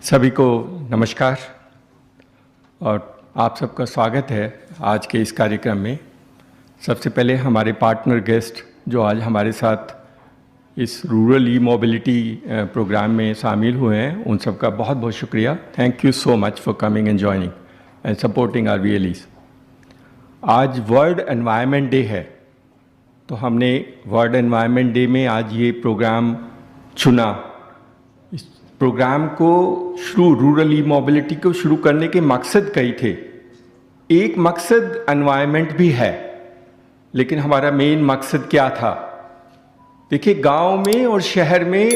सभी को नमस्कार और आप सबका स्वागत है आज के इस कार्यक्रम में। सबसे पहले हमारे पार्टनर गेस्ट जो आज हमारे साथ इस रूरल ई मोबिलिटी प्रोग्राम में शामिल हुए हैं, उन सबका बहुत बहुत शुक्रिया। Thank you so much for coming and joining and supporting our VLEs। आज वर्ल्ड एनवायरनमेंट डे है, तो हमने वर्ल्ड एनवायरनमेंट डे में आज ये प्रोग्राम चुना। इस प्रोग्राम को रूरल ई मोबिलिटी को शुरू करने के मकसद कई थे। एक मकसद एनवायरनमेंट भी है, लेकिन हमारा मेन मकसद क्या था? देखिए, गांव में और शहर में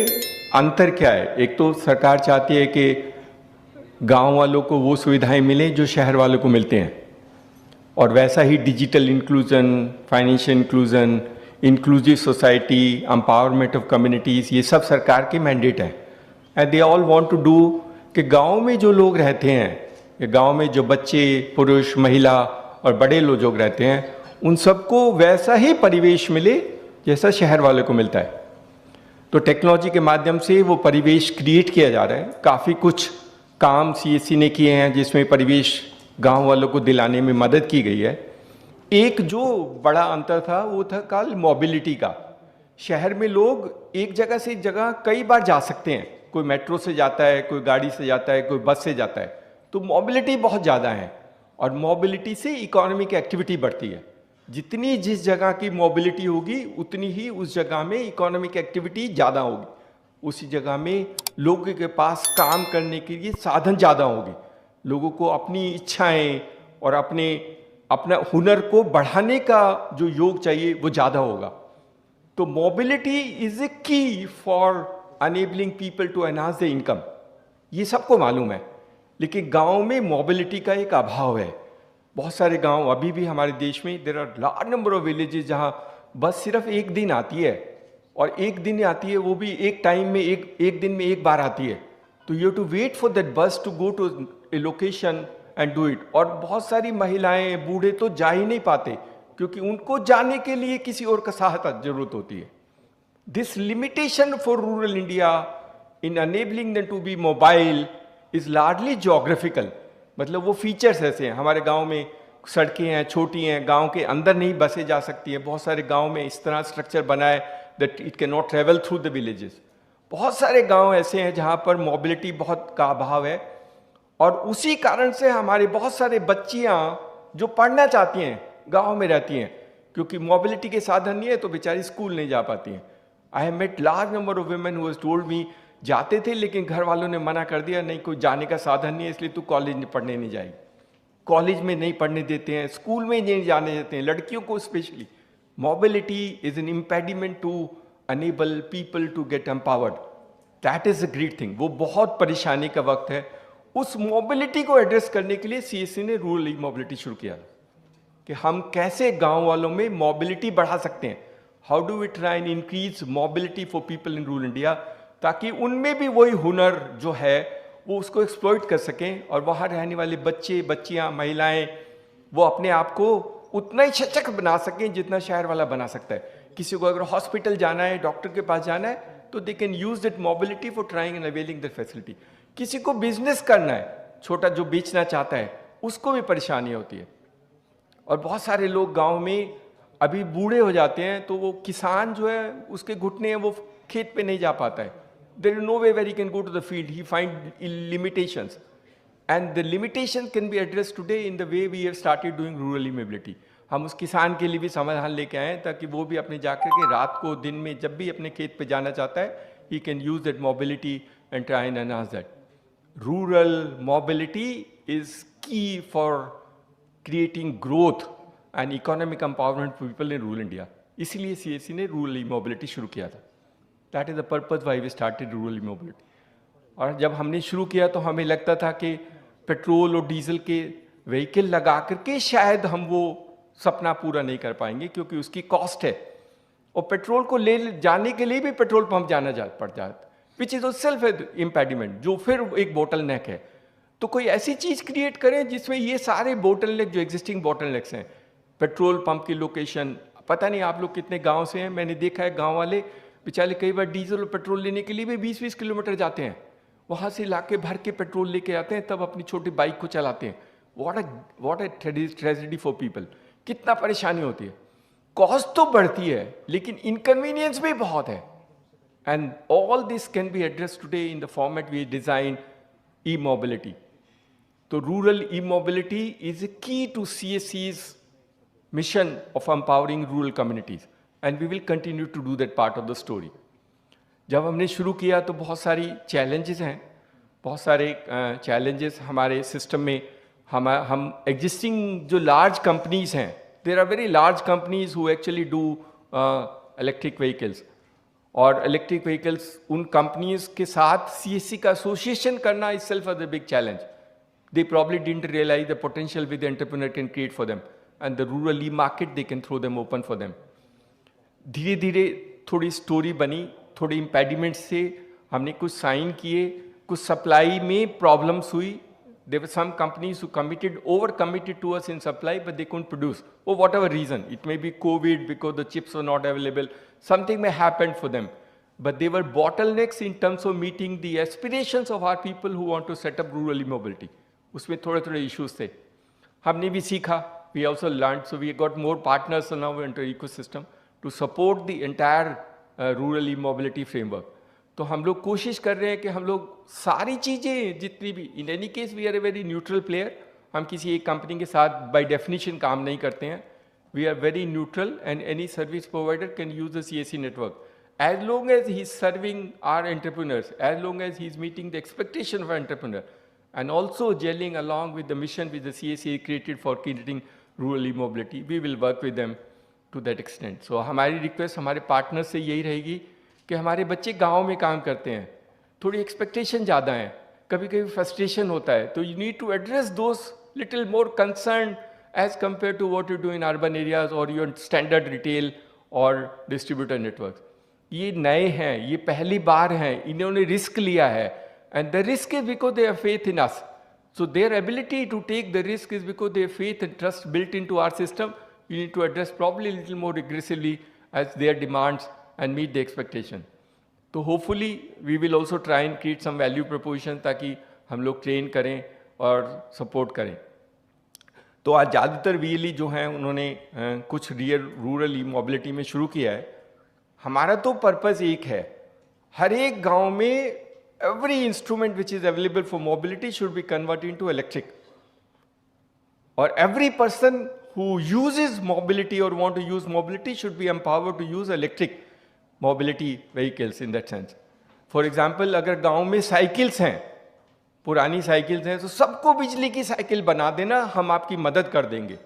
अंतर क्या है। एक तो सरकार चाहती है कि गांव वालों को वो सुविधाएं मिलें जो शहर वालों को मिलते हैं, और वैसा ही digital inclusion, financial inclusion, inclusive society, empowerment of communities, ये सब सरकार के मैंडेट हैं। And they all want to do कि गांव में जो लोग रहते हैं, गांव में जो बच्चे, पुरुष, महिला और बड़े लोग रहते हैं, उन सबको वैसा ही परिवेश मिले जैसा शहर वालों को मिलता है। तो टेक्नोलॉजी के माध्यम से वो परिवेश क्रिएट किया जा रहा है। काफ़ी कुछ काम CSC ने किए हैं जिसमें परिवेश गांव वालों को दिलाने में मदद की गई है। एक जो बड़ा अंतर था वो था कल मोबिलिटी का। शहर में लोग एक जगह से एक जगह कई बार जा सकते हैं। कोई मेट्रो से जाता है, कोई गाड़ी से जाता है, कोई बस से जाता है, तो मोबिलिटी बहुत ज़्यादा है। और मोबिलिटी से इकोनॉमिक एक्टिविटी बढ़ती है। जितनी जिस जगह की मोबिलिटी होगी उतनी ही उस जगह में इकोनॉमिक एक्टिविटी ज़्यादा होगी। उसी जगह में लोगों के पास काम करने के लिए साधन ज़्यादा होंगे। लोगों को अपनी इच्छाएं और अपना हुनर को बढ़ाने का जो योग चाहिए वो ज़्यादा होगा। तो mobility is a key for enabling people to enhance the income, ये सबको मालूम है। लेकिन गांव में मोबिलिटी का एक अभाव है। बहुत सारे गांव अभी भी हमारे देश में, there are large number of villages जहां बस सिर्फ एक दिन आती है, और एक दिन आती है वो भी एक टाइम में, एक दिन में एक बार आती है। तो you have to wait for that bus to go to a location and do it. और बहुत सारी महिलाएं, बूढ़े तो जा ही नहीं पाते, क्योंकि उनको जाने के लिए किसी और का सहायता जरूरत होती है। This limitation for rural India in enabling them to be mobile is largely geographical. मतलब वो फीचर्स ऐसे हैं। हमारे गांव में सड़कें हैं, छोटी हैं, गांव के अंदर नहीं बसें जा सकती हैं। बहुत सारे गांव में इस तरह स्ट्रक्चर बना है that it can not travel through the villages. बहुत सारे गांव ऐसे हैं जहां पर मोबिलिटी बहुत का अभाव है, और उसी कारण से हमारे बहुत सारे बच्चियां जो पढ़ना चाहती हैं गांव में रहती हैं, क्योंकि मोबिलिटी के साधन नहीं है तो बेचारी स्कूल नहीं जा पाती हैं। I have met large number of women who has told me, जाते थे लेकिन घर वालों ने मना कर दिया, नहीं कोई जाने का साधन नहीं है इसलिए तू कॉलेज पढ़ने नहीं जाएगी। कॉलेज में नहीं पढ़ने देते हैं, स्कूल में नहीं जाने देते हैं, लड़कियों को specially. Mobility is an impediment to enable people to get empowered. That is a great thing. वो बहुत परेशानी का वक्त है। उस मोबिलिटी को एड्रेस करने के लिए CSC ने रूरल ई मोबिलिटी शुरू किया कि हम कैसे गांव वालों में मोबिलिटी बढ़ा सकते हैं। How do we try and increase mobility for people in rural India, ताकि उनमें भी वही हुनर जो है वो उसको एक्सप्लॉइट कर सकें, और वहाँ रहने वाले बच्चे, बच्चियाँ, महिलाएं वो अपने आप को उतना ही सशक्त बना सकें जितना शहर वाला बना सकता है। किसी को अगर हॉस्पिटल जाना है, डॉक्टर के पास जाना है, तो they can use that mobility for trying and availing that facility. किसी को बिजनेस करना है, छोटा जो बेचना चाहता है, उसको भी परेशानी होती है। और बहुत सारे लोग गाँव में अभी बूढ़े हो जाते हैं, तो वो किसान जो है उसके घुटने हैं, वो खेत पे नहीं जा पाता है। There is no way where he can go to the field. He find limitations, and the limitation can be addressed today in the way we have started doing rural mobility. हम उस किसान के लिए भी समाधान लेके आए हैं, ताकि वो भी अपने जाकर के रात को, दिन में जब भी अपने खेत पे जाना चाहता है, he can use that mobility and try and enhance that. Rural mobility is key for creating growth and economic empowerment for people in rural India. इसीलिए CSC ने rural mobility शुरू किया था। That is the purpose why we started rural mobility. और जब हमने शुरू किया तो हमें लगता था कि पेट्रोल और डीजल के व्हीकल लगा करके शायद हम वो सपना पूरा नहीं कर पाएंगे, क्योंकि उसकी कॉस्ट है। और पेट्रोल को ले जाने के लिए भी पेट्रोल पंप जाना पड़ जाता, विच इज सेल्फ इम्पेडिमेंट, जो फिर एक बोटल नेक है। तो कोई ऐसी चीज़ क्रिएट करें जिसमें ये सारे बोटल नेक, जो एग्जिस्टिंग बोटल नेक्स हैं, पेट्रोल पंप की लोकेशन, पता नहीं आप लोग कितने गाँव से हैं, मैंने देखा है गाँव वाले बेचारे कई बार डीजल और पेट्रोल लेने के लिए भी 20-20 किलोमीटर जाते हैं। वहाँ से लाके भर के पेट्रोल लेके आते हैं, तब अपनी छोटी बाइक को चलाते हैं। What a tragedy for people, कितना परेशानी होती है। कॉस्ट तो बढ़ती है लेकिन इनकन्वीनियंस भी बहुत है। And all this can be address today in the format we design e mobility. तो rural e mobility is a key to CSC's mission of empowering rural communities, and we will continue to do that part of the story. जब हमने शुरू किया तो बहुत सारी challenges हैं, बहुत सारे चैलेंजेस हमारे सिस्टम में। हम एग्जिस्टिंग जो लार्ज कंपनीज हैं, there are very large companies who actually do electric vehicles, और इलेक्ट्रिक व्हीकल्स उन कंपनीज के साथ CSC का एसोसिएशन करना is self a big challenge. They probably didn't realize the potential which the entrepreneur can create for them, and the rural e-market they can throw them open for them. धीरे धीरे थोड़ी story बनी, थोड़ी impediment से हमने कुछ sign किए, कुछ सप्लाई में प्रॉब्लम्स हुई. There were some companies who over committed to us in supply, but they couldn't produce for whatever reason. It may be COVID, because the chips were not available. Something may happen for them, but they were bottlenecks in terms of meeting the aspirations of our people who want to set up rural e-mobility. उसमें थोड़े थोड़े issues थे. हमने भी सीखा. We also learned, so we got more partners now into ecosystem to support the entire rural e-mobility framework. तो हम लोग कोशिश कर रहे हैं कि हम लोग सारी चीज़ें जितनी भी, in any case we are a very neutral player. हम किसी एक कंपनी के साथ बाय डेफिनेशन काम नहीं करते हैं. We are very neutral and any service provider can use the CSC network. As long as he is serving our entrepreneurs, as long as he is meeting the expectation of our entrepreneur, and also gelling along with the mission which the CSC created for creating rural e-mobility, we will work with them to that extent. So हमारी request हमारे partner से यही रहेगी कि हमारे बच्चे गांव में काम करते हैं, थोड़ी एक्सपेक्टेशन ज़्यादा है, कभी कभी फ्रस्ट्रेशन होता है, तो you need to address those little more concern as compare to what you do in urban areas और योर स्टैंडर्ड रिटेल और डिस्ट्रीब्यूटर नेटवर्क. ये नए हैं, ये पहली बार हैं, इन्होंने रिस्क लिया है, and the risk is because they have faith in us. So their ability to take the risk is because they have faith and trust built into our system. We need to address probably a little more aggressively as their demands and meet the expectation. So hopefully we will also try and create some value proposition ताकि हम लोग train करें और support करें. तो आज ज़्यादातर VLE जो हैं उन्होंने कुछ रूरल ई मोबिलिटी में शुरू किया है. हमारा तो पर्पज़ एक है, हर एक गांव में every instrument which is available for mobility should be converted into electric, or every person who uses mobility or want to use mobility should be empowered to use electric mobility vehicles in that sense. For example, अगर गांव में cycles हैं, पुरानी cycles हैं, तो सबको बिजली की साइकिल बना देना, हम आपकी मदद कर देंगे.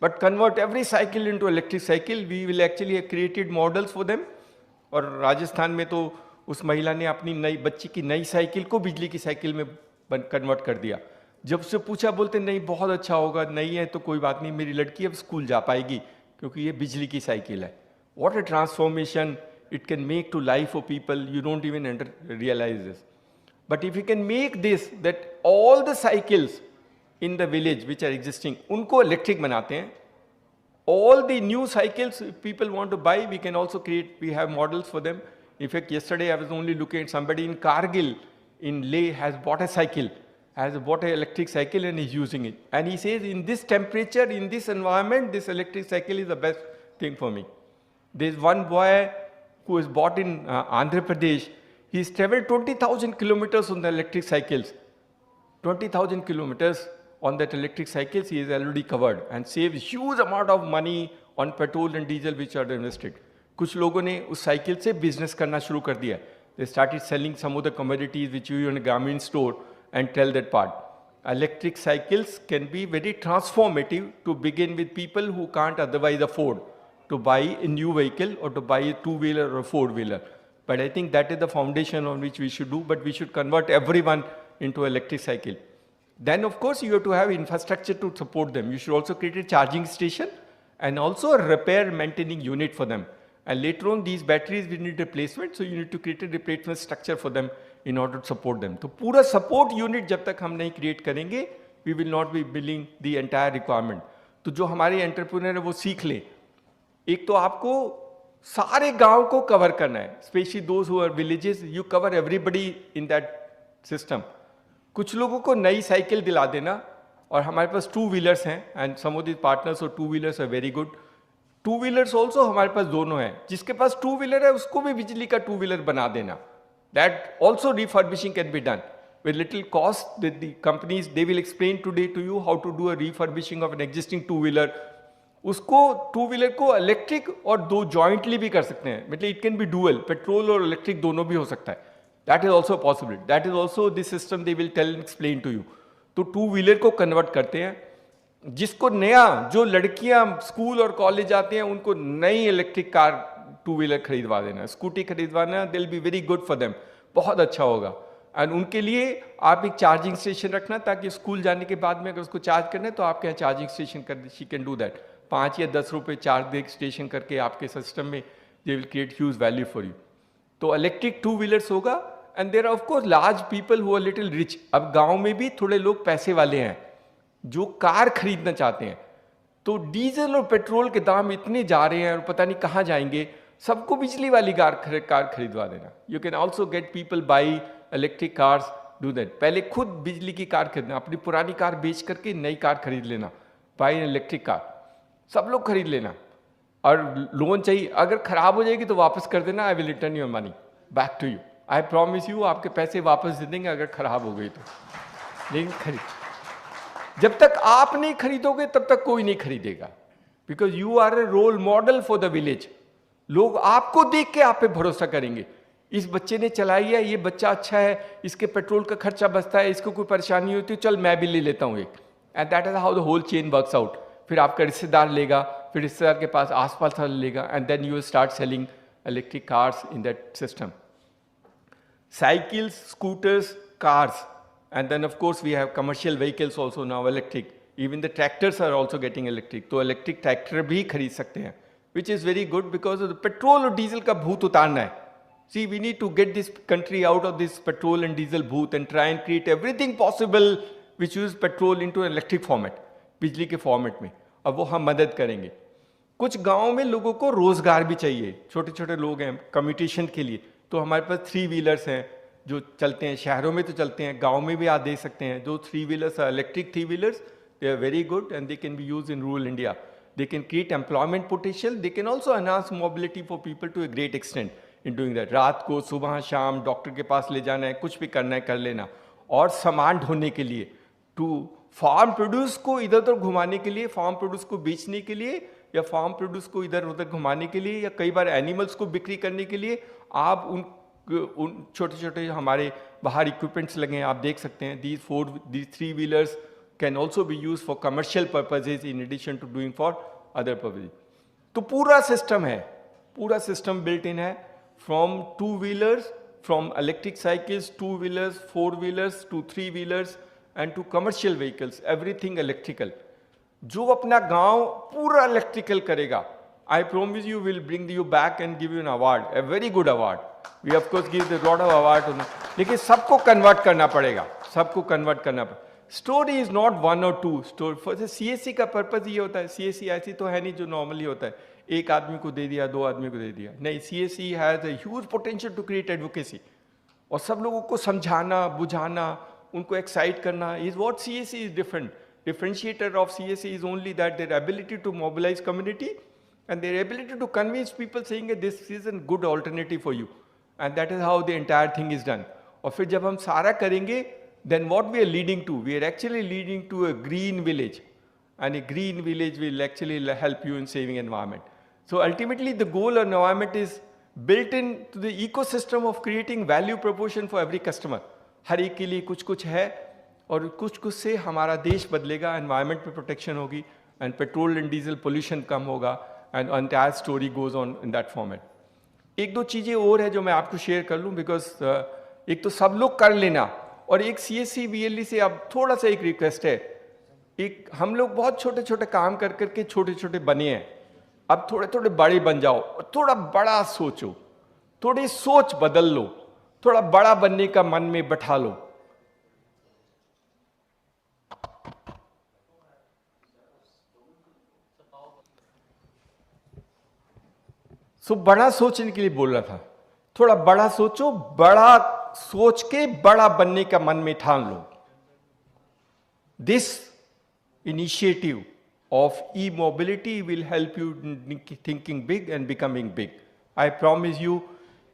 But convert every cycle into electric cycle, we will actually have created models for them. और राजस्थान में तो उस महिला ने अपनी नई बच्ची की नई साइकिल को बिजली की साइकिल में कन्वर्ट कर दिया. जब उससे पूछा, बोलते नहीं बहुत अच्छा होगा, नहीं है तो कोई बात नहीं, मेरी लड़की अब स्कूल जा पाएगी क्योंकि ये बिजली की साइकिल है. What a transformation it can make to life of people, you don't even realise this. But if you can make this that all the cycles in the village which are existing, उनको electric बनाते हैं. All the new cycles people want to buy, we can also create, we have models for them. In fact, yesterday I was only looking at somebody in Kargil in Leh has bought a cycle, has bought an electric cycle and is using it. And he says, in this temperature, in this environment, this electric cycle is the best thing for me. There's one boy who is bought in Andhra Pradesh. He's traveled 20,000 kilometers on the electric cycles. 20,000 kilometers on that electric cycles he is already covered and saves huge amount of money on petrol and diesel which are invested. कुछ लोगों ने उस cycle से business करना शुरू कर दिया. They started selling some of the commodities which you in a Grameen store and tell that part. Electric cycles can be very transformative to begin with people who can't otherwise afford to buy a new vehicle or to buy a two-wheeler or a four-wheeler. But I think that is the foundation on which we should do, but we should convert everyone into electric cycle. Then of course you have to have infrastructure to support them. You should also create a charging station and also a repair maintaining unit for them. And later on these batteries will need replacement, so you need to create a replacement structure for them in order to support them. तो पूरा support unit जब तक हम नहीं create करेंगे, we will not be billing the entire requirement. तो जो हमारे entrepreneur है वो सीख लें. एक तो आपको सारे गांव को कवर करना है, especially those who are villages, you cover everybody in that system. कुछ लोगों को नई साइकिल दिला देना, और हमारे पास टू व्हीलर्स हैं and some of the partners और two wheelers are very good. Two wheelers also हमारे पास दोनों हैं, जिसके पास टू व्हीलर है उसको भी बिजली का टू व्हीलर बना देना। That also refurbishing can be done with little cost. That the companies, they will explain today to you how to do a refurbishing of an existing two wheeler. उसको two wheeler को electric और दो jointly भी कर सकते हैं, मतलब it can be dual, petrol और इलेक्ट्रिक दोनों भी हो सकता है। That is also possible, that is also this system they will tell and explain to you. तो टू व्हीलर को कन्वर्ट करते हैं, जिसको नया, जो लड़कियां स्कूल और कॉलेज जाते हैं उनको नई इलेक्ट्रिक कार टू व्हीलर खरीदवा देना, स्कूटी खरीदवाना, they will be very good for them, बहुत अच्छा होगा। एंड उनके लिए आप एक चार्जिंग स्टेशन रखना, ताकि स्कूल जाने के बाद में अगर उसको चार्ज करना है तो आपके यहाँ चार्जिंग स्टेशन कर, शी कैन डू दैट। 5 या 10 रुपये चार्ज स्टेशन करके आपके सिस्टम में they will create huge value for you. तो इलेक्ट्रिक टू व्हीलर्स होगा। And there are of course large people who are little rich. अब गांव में भी थोड़े लोग पैसे वाले हैं जो कार खरीदना चाहते हैं, तो डीजल और पेट्रोल के दाम इतने जा रहे हैं और पता नहीं कहाँ जाएंगे, सबको बिजली वाली कार खरीदवा देना। You can also get people by electric cars, do that. पहले खुद बिजली की कार खरीदना, अपनी पुरानी कार बेच करके नई कार खरीद लेना, बाई एन इलेक्ट्रिक कार, सब लोग खरीद लेना। और लोन चाहिए, अगर खराब हो जाएगी तो वापस कर देना, I will return your money back to you, I promise you, आपके पैसे वापस दे देंगे अगर खराब हो गई तो। लेकिन जब तक आप नहीं खरीदोगे तब तक कोई नहीं खरीदेगा, because you are a role model for the village. लोग आपको देख के आप पे भरोसा करेंगे, इस बच्चे ने चलाई है, ये बच्चा अच्छा है, इसके पेट्रोल का खर्चा बचता है, इसको कोई परेशानी होती है, चल मैं भी ले लेता हूँ एक। And that is how the whole chain works out. फिर आपका रिश्तेदार लेगा, फिर रिश्तेदार के पास आसपास वाला लेगा, and then you start selling electric cars in that system. Cycles, scooters, cars, and then of course we have commercial vehicles also now electric. Even the tractors are also getting electric. तो electric tractor भी खरीद सकते हैं, which is very good because of the petrol और diesel का भूत उतारना है। See, we need to get this country out of this petrol and diesel booth and try and create everything possible which use petrol into an electric format, बिजली के format में। अब वो हम मदद करेंगे। कुछ गाँव में लोगों को रोजगार भी चाहिए, छोटे छोटे लोग हैं कम्यूटेशन के लिए, तो हमारे पास 3 व्हीलर्स हैं जो चलते हैं, शहरों में तो चलते हैं, गांव में भी आप देख सकते हैं। जो 3 wheelers electric 3 wheelers, they are very good and they can be use in rural India. They can create employment potential, they can also enhance mobility for people to a great extent in doing that. रात को, सुबह, शाम doctor के पास ले जाना है, कुछ भी करना है कर लेना। और सामान ढोने के लिए, टू फार्म प्रोड्यूस को इधर उधर घुमाने के लिए, फार्म प्रोड्यूस को बेचने के लिए, या फार्म प्रोड्यूस को इधर उधर घुमाने के लिए, या कई बार एनिमल्स को बिक्री करने के लिए आप उन छोटे छोटे हमारे बाहर इक्विपमेंट्स लगे हैं, आप देख सकते हैं। these 3 wheelers can also be use for commercial purposes in addition to doing for other purposes. तो पूरा सिस्टम है, पूरा सिस्टम बिल्ट इन है, from 2 wheelers, from electric cycles, 2 wheelers, 4 wheelers to 3 wheelers and to commercial vehicles, everything electrical. जो अपना गांव पूरा electrical करेगा, I promise you will bring you back and give you an award, a very good award. We of course give a lot of award to them. लेकिन सबको convert करना पड़ेगा, सबको कन्वर्ट करना पड़ेगा। स्टोरी इज नॉट 1 और 2 story. For CSC का purpose ये होता है, CSC ऐसी तो है नहीं जो नॉर्मली होता है, एक आदमी को दे दिया, 2 आदमी को दे दिया, नहीं। CSC has a huge potential to create advocacy, और सब लोगों को समझाना, बुझाना, उनको एक्साइट करना is what CSC is different. Differentiator of CSC is only that their ability to mobilize community and their ability to convince people saying that this is a good alternative for you, and that is how the entire thing is done. और फिर जब हम सारा करेंगे, then what we are leading to, we are actually leading to a green village, and a green village will actually help you in saving environment. So ultimately the goal of environment is built into the ecosystem of creating value proposition for every customer. हर एक के लिए कुछ कुछ है, और कुछ कुछ से हमारा देश बदलेगा, एनवायरनमेंट पे प्रोटेक्शन होगी, and petrol and diesel pollution कम होगा, and entire story goes on in that format. 1-2 चीज़ें और है जो मैं आपको शेयर कर लूँ, बिकॉज एक तो सब लोग कर लेना, और एक CSC VLE से अब थोड़ा सा एक रिक्वेस्ट है। एक हम लोग बहुत छोटे छोटे काम कर करके छोटे छोटे बने हैं, अब थोड़े थोड़े बड़े बन जाओ, और थोड़ा बड़ा सोचो, थोड़ी सोच बदल लो, थोड़ा बड़ा बनने का मन में बैठा लो। बड़ा सोचने के लिए बोल रहा था, थोड़ा बड़ा सोचो, बड़ा सोच के बड़ा बनने का मन में ठान लो। This initiative of e-mobility will help you in thinking big and becoming big. I promise you,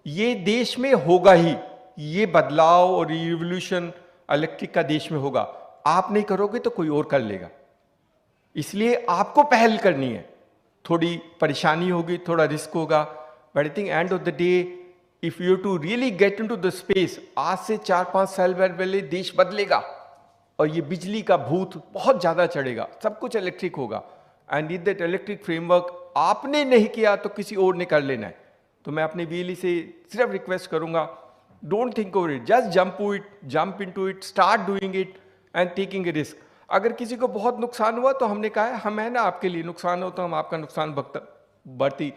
ये देश में होगा ही, ये बदलाव और रिवोल्यूशन इलेक्ट्रिक का देश में होगा। आप नहीं करोगे तो कोई और कर लेगा, इसलिए आपको पहल करनी है। थोड़ी परेशानी होगी, थोड़ा रिस्क होगा, but I think end of the day if you to really get into the space, आज से 4-5 साल पहले देश बदलेगा और ये बिजली का भूत बहुत ज़्यादा चढ़ेगा, सब कुछ इलेक्ट्रिक होगा। And with that electric framework आपने नहीं किया तो किसी और ने कर लेना है। तो मैं अपने VLE से सिर्फ रिक्वेस्ट करूंगा, don't think over it, just jump into it, start doing it and taking a risk. अगर किसी को बहुत नुकसान हुआ तो हमने कहा है हम है ना आपके लिए, नुकसान हो तो हम आपका नुकसान बढ़ती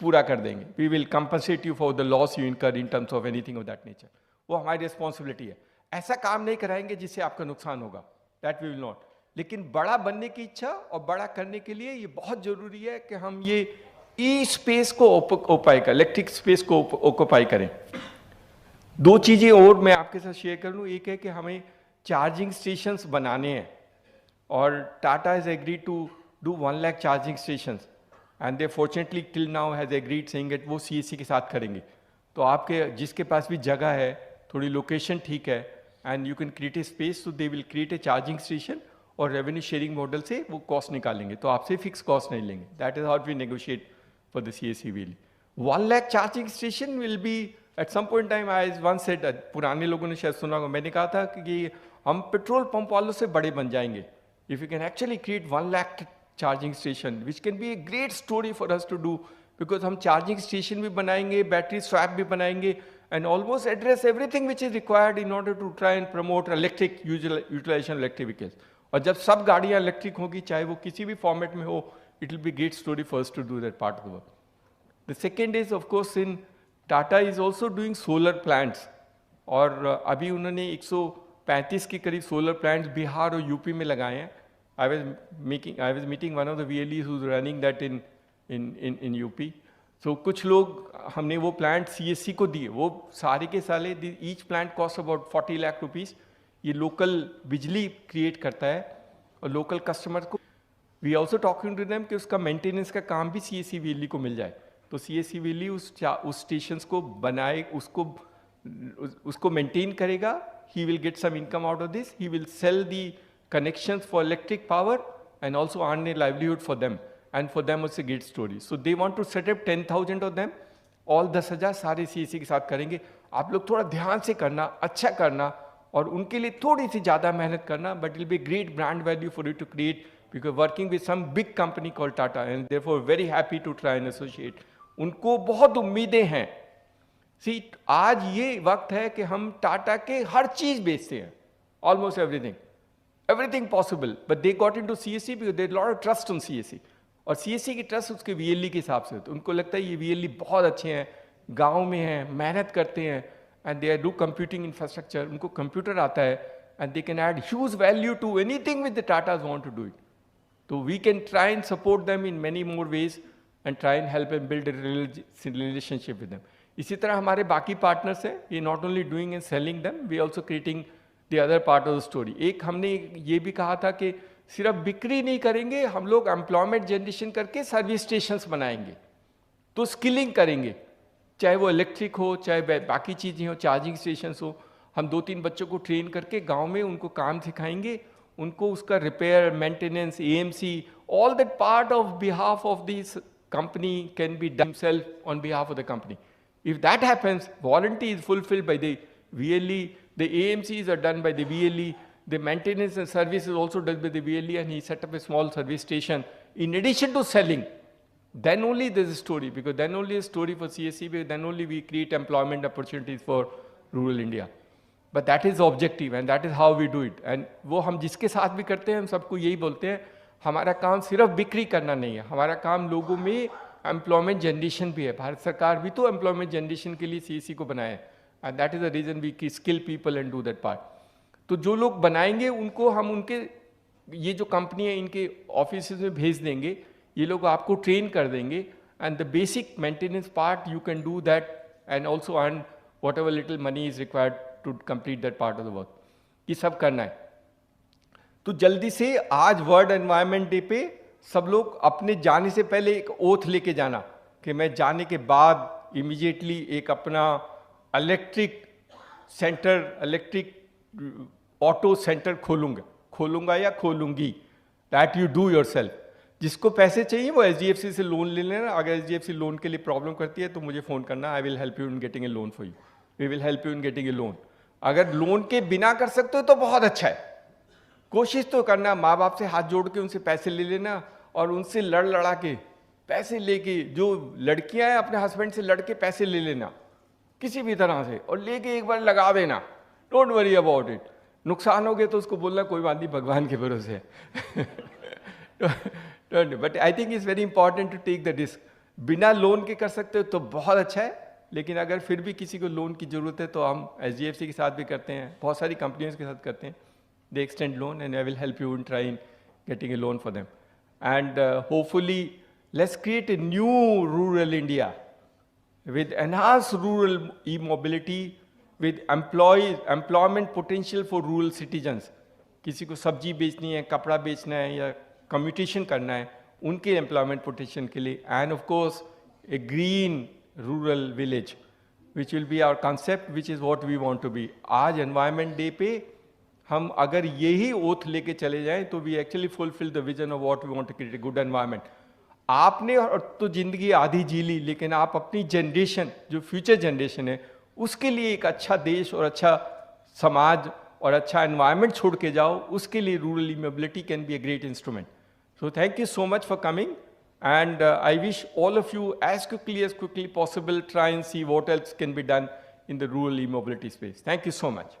पूरा कर देंगे। We will compensate you for the loss you incur in terms of anything of that nature. वो हमारी रिस्पॉन्सिबिलिटी है। ऐसा काम नहीं कराएंगे जिससे आपका नुकसान होगा, दैट वी विल नॉट। लेकिन बड़ा बनने की इच्छा और बड़ा करने के लिए ये बहुत जरूरी है कि हम ये ई स्पेस को ऑक्युपाई करें, इलेक्ट्रिक स्पेस को ऑक्युपाई करें। दो चीजें और मैं आपके साथ शेयर कर लूं। एक है कि हमें चार्जिंग स्टेशंस बनाने हैं और Tata has agreed to do 1 lakh charging stations and they fortunately till now has agreed saying that वो CESC के साथ करेंगे। तो आपके जिसके पास भी जगह है, थोड़ी लोकेशन ठीक है, and you can create a space, तो they will create a charging station और रेवेन्यू शेयरिंग मॉडल से वो कॉस्ट निकालेंगे, तो आपसे फिक्स कॉस्ट नहीं लेंगे। That is how we negotiate for the CESC VLE। 1 lakh charging station will be at some point time, I once said, पुराने लोगों ने शायद सुना होगा, मैंने कहा था कि हम पेट्रोल पंप वालों से बड़े बन जाएंगे if you can actually create 1 lakh charging station, which can be a great story for us to do, because हम चार्जिंग स्टेशन भी बनाएंगे, बैटरी स्वैप भी बनाएंगे, and almost address everything which is required in order to try and promote electric utilization electric vehicles. और जब सब गाड़ियाँ electric होगी, चाहे वो किसी भी फॉर्मेट में हो, it will be great story for us to do that part of the work. The second is of course in Tata is also doing solar plants, और अभी उन्होंने 135 के करीब सोलर प्लांट्स बिहार और यूपी में लगाए हैं। I was meeting one of the VLEs who's running that in UP. So कुछ लोग हमने वो प्लांट CESC को दिए, वो सारे के सारे each plant cost about 40 lakh rupees. ये लोकल बिजली क्रिएट करता है और लोकल कस्टमर को we also talking to them कि उसका मेंटेनेंस का काम भी CESC VLE को मिल जाए। तो CESC VLE उस स्टेशन को बनाए, उसको मेंटेन करेगा, he will get some income out of this, he will sell the connections for electric power and also earn a livelihood for them, and for them it's a great story. So they want to set up 10,000 of them, all 10,000 सारे CESC के साथ करेंगे। आप लोग थोड़ा ध्यान से करना, अच्छा करना और उनके लिए थोड़ी सी ज़्यादा मेहनत करना, but it will be great brand value for you to create because working with some big company called Tata and therefore very happy to try and associate. उनको बहुत उम्मीदें हैं। See, आज ये वक्त है कि हम टाटा के हर चीज़ बेचते हैं, almost everything possible, but they got into CESC because they had a lot of trust on CESC. और CESC की ट्रस्ट उसके VLE के हिसाब से, तो उनको लगता है ये VLE बहुत अच्छे हैं, गांव में हैं, मेहनत करते हैं, and they do computing infrastructure, उनको कंप्यूटर आता है, and they can add huge value to anything with the Tatas want to do it. तो we can try and support them in many more ways and try and help and build relationship with them. इसी तरह हमारे बाकी partners हैं, ये not only doing and selling them, we also creating the other part of the story. एक हमने ये भी कहा था कि सिर्फ बिक्री नहीं करेंगे, हम लोग एम्प्लॉयमेंट जनरेशन करके सर्विस स्टेशंस बनाएंगे, तो स्किलिंग करेंगे, चाहे वो इलेक्ट्रिक हो, चाहे बाकी चीज़ें हो, चार्जिंग स्टेशंस हो। हम 2-3 बच्चों को ट्रेन करके गांव में उनको काम सिखाएंगे, उनको उसका repair, maintenance, AMC, all that part of behalf of this company can be done himself on behalf of the company. If that happens, warranty is fulfilled by the VLE, the AMCs are done by the VLE, the maintenance and service is also done by the VLE, and he set up a small service station in addition to selling. Then only there's a story, because then only a story for CESC, because then only we create employment opportunities for rural India. But that is the objective and that is how we do it. And वो हम जिसके साथ भी करते हैं, हम सबको यही बोलते हैं, हमारा काम सिर्फ बिक्री करना नहीं है, हमारा काम लोगों में एम्प्लॉयमेंट जनरेशन भी है। भारत सरकार भी तो एम्प्लॉयमेंट जनरेशन के लिए CESC को बनाया है, and that is the reason we skill people and do that part. तो जो लोग बनाएंगे उनको हम उनके ये जो कंपनी है इनके ऑफिस में भेज देंगे, ये लोग आपको ट्रेन कर देंगे, and the basic maintenance part you can do that and also earn whatever little money is required to complete that part of the work, ये सब करना है। तो जल्दी से आज वर्ल्ड एनवायरनमेंट डे पे सब लोग अपने जाने से पहले एक ओथ लेके जाना कि मैं जाने के बाद इमीडिएटली एक अपना इलेक्ट्रिक ऑटो सेंटर खोलूंगा या खोलूंगी, दैट यू डू योरसेल्फ। जिसको पैसे चाहिए वो HDFC से लोन ले लेना। अगर HDFC लोन के लिए प्रॉब्लम करती है तो मुझे फ़ोन करना, I will help you in getting a loan for you, we will help you in getting a loan. अगर लोन के बिना कर सकते हो तो बहुत अच्छा है, कोशिश तो करना, माँ बाप से हाथ जोड़ के उनसे पैसे ले लेना और उनसे लड़ा के पैसे लेके, जो लड़कियां हैं अपने हस्बैंड से लड़ के पैसे ले लेना किसी भी तरह से और लेके एक बार लगा देना, डोंट वरी अबाउट इट। नुकसान हो गया तो उसको बोलना कोई बात नहीं, भगवान के भरोसे है। But I think it's very important to take the risk. बिना लोन के कर सकते हो तो बहुत अच्छा है, लेकिन अगर फिर भी किसी को लोन की ज़रूरत है तो हम HDFC के साथ भी करते हैं, बहुत सारी कंपनियों के साथ करते हैं। They extend loan and I will help you in trying getting a loan for them. And hopefully, let's create a new rural India with enhanced rural e-mobility, with employment potential for rural citizens. किसी को सब्जी बेचनी है, कपड़ा बेचना है या commutation करना है, उनके एम्प्लॉयमेंट पोटेंशियल के लिए, and of course a green rural village which will be our concept, which is what we want to be. आज एनवायरमेंट डे पे हम अगर यही ओथ लेके चले जाएं तो we actually fulfil the vision of what we want to create a good environment. आपने तो जिंदगी आधी जी ली, लेकिन आप अपनी जनरेशन, जो फ्यूचर जनरेशन है, उसके लिए एक अच्छा देश और अच्छा समाज और अच्छा एनवायरनमेंट छोड़ के जाओ। उसके लिए rural e-mobility can be a great instrument. So thank you so much for coming, and I wish all of you as quickly possible try and see what else can be done in the rural e-mobility space. Thank you so much.